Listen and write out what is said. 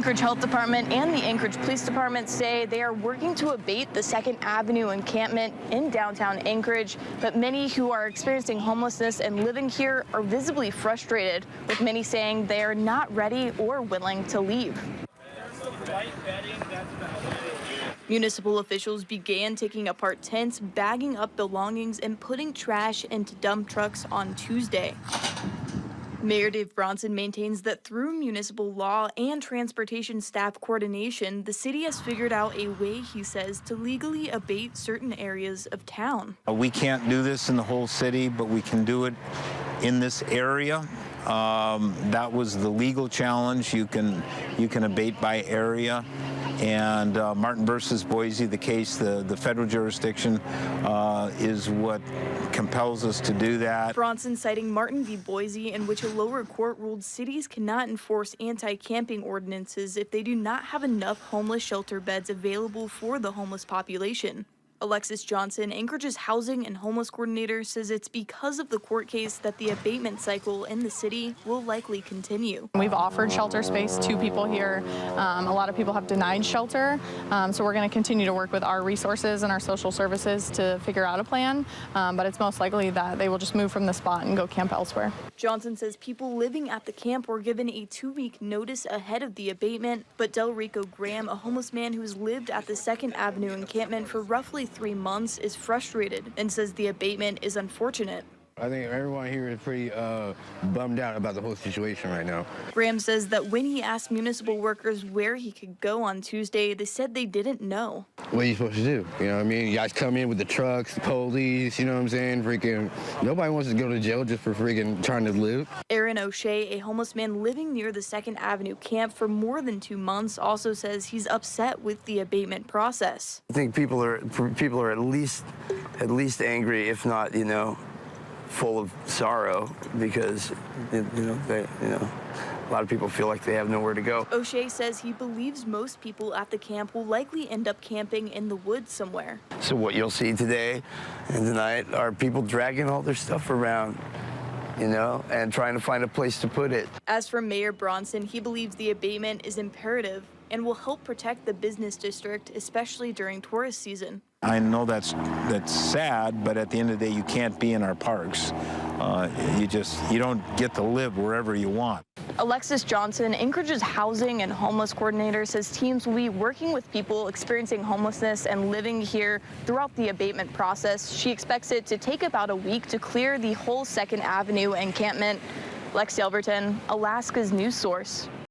Anchorage Health Department and the Anchorage Police Department say they are working to abate the 2nd Avenue encampment in downtown Anchorage, but many who are experiencing homelessness and living here are visibly frustrated, with many saying they are not ready or willing to leave. Municipal officials began taking apart tents, bagging up belongings, and putting trash into dump trucks on Tuesday. Mayor Dave Bronson maintains that through municipal law and transportation staff coordination, the city has figured out a way, he says, to legally abate certain areas of town. We can't do this in the whole city, but we can do it in this area. That was the legal challenge. You can abate by area. And Martin versus Boise, the case, the federal jurisdiction is what compels us to do that. Bronson citing Martin v. Boise, in which a lower court ruled cities cannot enforce anti-camping ordinances if they do not have enough homeless shelter beds available for the homeless population. Alexis Johnson, Anchorage's housing and homeless coordinator, says it's because of the court case that the abatement cycle in the city will likely continue. We've offered shelter space to people here. A lot of people have denied shelter, so we're going to continue to work with our resources and our social services to figure out a plan, but it's most likely that they will just move from the spot and go camp elsewhere. Johnson says people living at the camp were given a 2-week notice ahead of the abatement, but Delrico Graham, a homeless man who's lived at the 2nd Avenue encampment for roughly 3 months, is frustrated and says the abatement is unfortunate. I think everyone here is pretty bummed out about the whole situation right now. Graham says that when he asked municipal workers where he could go on Tuesday, they said they didn't know. What are you supposed to do? You know what I mean? You guys come in with the trucks, the police, you know what I'm saying? Freaking, nobody wants to go to jail just for freaking trying to live. Aaron O'Shea, a homeless man living near the 2nd Avenue camp for more than 2 months, also says he's upset with the abatement process. I think people are at least angry, if not, full of sorrow, because a lot of people feel like they have nowhere to go. O'Shea says he believes most people at the camp will likely end up camping in the woods somewhere. So what you'll see today and tonight are people dragging all their stuff around, and trying to find a place to put it. As for Mayor Bronson, he believes the abatement is imperative and will help protect the business district, especially during tourist season. I know that's sad, but at the end of the day, you can't be in our parks. You don't get to live wherever you want. Alexis Johnson, Anchorage's housing and homeless coordinator, says teams will be working with people experiencing homelessness and living here throughout the abatement process. She expects it to take about a week to clear the whole 2nd Avenue encampment. Lexi Elverton, Alaska's news source.